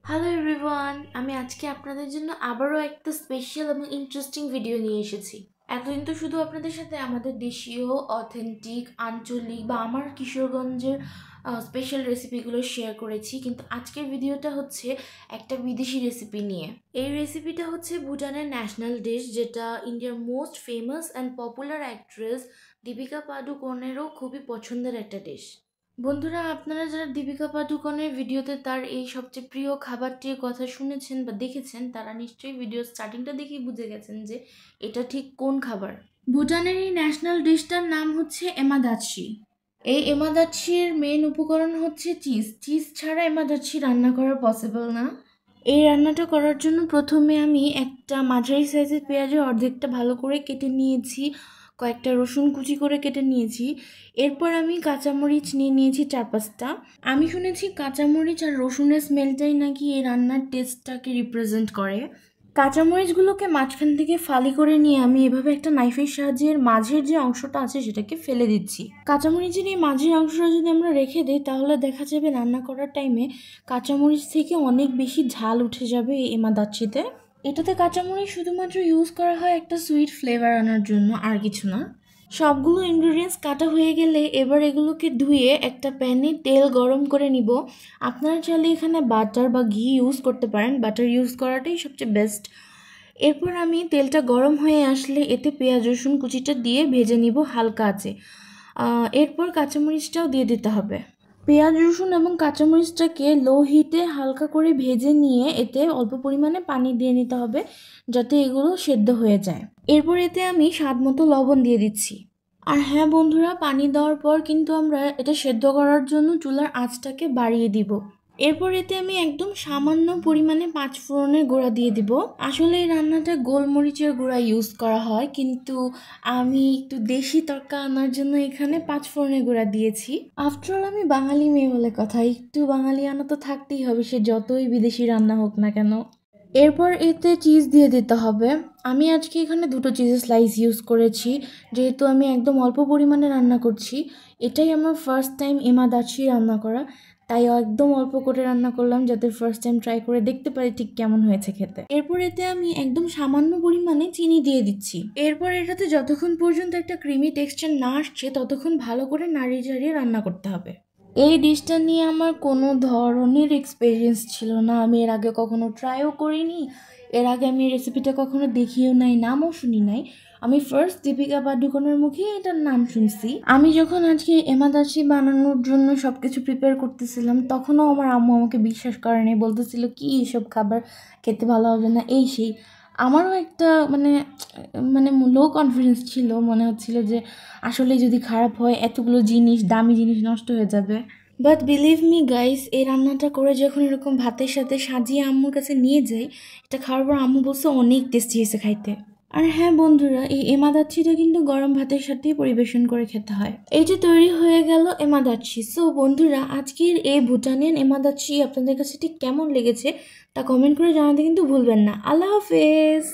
Hello everyone, আমি আজকে আপনাদের জন্য আবারও একটা স্পেশাল এবং ইন্টারেস্টিং ভিডিও নিয়ে এসেছি। এতদিন তো শুধু আপনাদের সাথে আমাদের দেশীয় অথেন্টিক আঞ্চলিক বা আমার কিশোরগঞ্জের স্পেশাল রেসিপিগুলো শেয়ার করেছি, কিন্তু আজকের ভিডিওটা হচ্ছে একটা বিদেশি রেসিপি নিয়ে। এই রেসিপিটা হচ্ছে ভুটানের ন্যাশনাল ডিশ, যেটা ইন্ডিয়ার most famous and popular actress Deepika পাডুকোনেরও খুবই পছন্দের একটা ডিশ। বন্ধুরা, আপনারা যারা দীপিকা পাডুকোনের ভিডিওতে তার এই সবচেয়ে প্রিয় খাবারটির কথা শুনেছেন বা দেখেছেন, তারা নিশ্চয়ই ভিডিও স্টার্টিংটা দেখেই বুঝে গেছেন যে এটা ঠিক কোন খাবার। ভুটানের এই ন্যাশনাল ডিশটার নাম হচ্ছে এমাদাচ্ছি। এই এমাদাচ্ছির মেন উপকরণ হচ্ছে চিজ। চিজ ছাড়া এমাদাচ্ছি রান্না করা পসিবল না। এই রান্নাটা করার জন্য প্রথমে আমি একটা মাঝারি সাইজের পেঁয়াজের অর্ধেকটা ভালো করে কেটে নিয়েছি, কয়েকটা রসুন কুচি করে কেটে নিয়েছি। এরপর আমি কাঁচামরিচ নিয়ে নিয়েছি 4-5টা। আমি শুনেছি কাঁচামরিচ আর রসুনের স্মেলটাই নাকি এই রান্নার টেস্টটাকে রিপ্রেজেন্ট করে। কাঁচামরিচগুলোকে মাঝখান থেকে ফালি করে নিয়ে আমি এভাবে একটা নাইফের সাহায্যে এর মাঝের যে অংশটা আছে সেটাকে ফেলে দিচ্ছি। কাঁচামরিচের এই মাঝের অংশটা যদি আমরা রেখে দিই তাহলে দেখা যাবে রান্না করার টাইমে কাঁচামরিচ থেকে অনেক বেশি ঝাল উঠে যাবে এই এমাদাচ্ছিতে। এটাতে কাঁচামরিচ শুধুমাত্র ইউজ করা হয় একটা সুইট ফ্লেভার আনার জন্য, আর কিছু না। সবগুলো ইনগ্রিডিয়েন্টস কাটা হয়ে গেলে এবার এগুলোকে ধুয়ে একটা প্যানে তেল গরম করে নিব। আপনারা চাইলে এখানে বাটার বা ঘি ইউজ করতে পারেন, বাটার ইউজ করাটাই সবচেয়ে বেস্ট। এরপর আমি তেলটা গরম হয়ে আসলে এতে পেঁয়াজ রসুন কুচিটা দিয়ে ভেজে নিব হালকা আঁচে। এরপর কাঁচামরিচটাও দিয়ে দিতে হবে। পেঁয়াজ রসুন এবং কাঁচামরিচটাকে লো হিটে হালকা করে ভেজে নিয়ে এতে অল্প পরিমাণে পানি দিয়ে নিতে হবে, যাতে এগুলো সেদ্ধ হয়ে যায়। এরপর এতে আমি স্বাদ মতো লবণ দিয়ে দিচ্ছি। আর হ্যাঁ বন্ধুরা, পানি দেওয়ার পর কিন্তু আমরা এটা সেদ্ধ করার জন্য চুলার আঁচটাকে বাড়িয়ে দিব। এরপর এতে আমি একদম সামান্য পরিমাণে 5 ফোড়নের গুঁড়া দিয়ে দিব। আসলে এই রান্নাটা গোলমরিচের গুঁড়া ইউজ করা হয়, কিন্তু আমি একটু দেশি তড়কা আনার জন্য এখানে 5 ফোড়নের গুঁড়া দিয়েছি। আফটারঅল আমি বাঙালি মেয়ে বলে কথা, একটু বাঙালিয়ানা তো থাকতেই হবে, সে যতই বিদেশি রান্না হোক না কেন। এরপর এতে চিজ দিয়ে দিতে হবে। আমি আজকে এখানে 2টো চিজের স্লাইস ইউজ করেছি, যেহেতু আমি একদম অল্প পরিমাণে রান্না করছি। এটাই আমার ফার্স্ট টাইম এমাদাচ্ছি রান্না করা, তাই একদম অল্প করে রান্না করলাম, যাতে ফার্স্ট টাইম ট্রাই করে দেখতে পারি ঠিক কেমন হয়েছে খেতে। এরপর এতে আমি একদম সামান্য পরিমাণে চিনি দিয়ে দিচ্ছি। এরপর এটাতে যতক্ষণ পর্যন্ত একটা ক্রিমি টেক্সচার না আসছে ততক্ষণ ভালো করে নাড়িয়ে চাড়িয়ে রান্না করতে হবে। এই ডিশটা নিয়ে আমার কোনো ধরনের এক্সপিরিয়েন্স ছিল না, আমি এর আগে কখনো ট্রাইও করিনি। এর আগে আমি রেসিপিটা কখনো দেখিও নাই, নামও শুনি নাই। আমি ফার্স্ট দীপিকা পাডুকোনের মুখে এটার নাম শুনছি। আমি যখন আজকে এমাদাচ্ছি বানানোর জন্য সব কিছু প্রিপেয়ার করতেছিলাম, তখনও আমার আম্মু আমাকে বিশ্বাস করেনি, বলতেছিল কি এসব খাবার খেতে ভালো হবে না, এই সেই। আমারও একটা মানে মানে লো কনফিডেন্স ছিল, মনে হচ্ছিল যে আসলে যদি খারাপ হয় এতগুলো জিনিস, দামি জিনিস নষ্ট হয়ে যাবে। বাট বিলিভ মি গাইস, এই রান্নাটা করে যখন এরকম ভাতের সাথে সাজিয়ে আম্মুর কাছে নিয়ে যাই, এটা খাওয়ার পর আম্মু বলছে অনেক টেস্টি হয়েছে খাইতে। আর হ্যাঁ বন্ধুরা, এই এমাদাচ্ছিটা কিন্তু গরম ভাতের সাথেই পরিবেশন করে খেতে হয়। এই যে তৈরি হয়ে গেল এমাদাচ্ছি। সো বন্ধুরা, আজকের এই ভুটানিয়ান এমাদাচ্ছি আপনাদের কাছে ঠিক কেমন লেগেছে তা কমেন্ট করে জানাতে কিন্তু ভুলবেন না। আল্লাহ হাফেজ।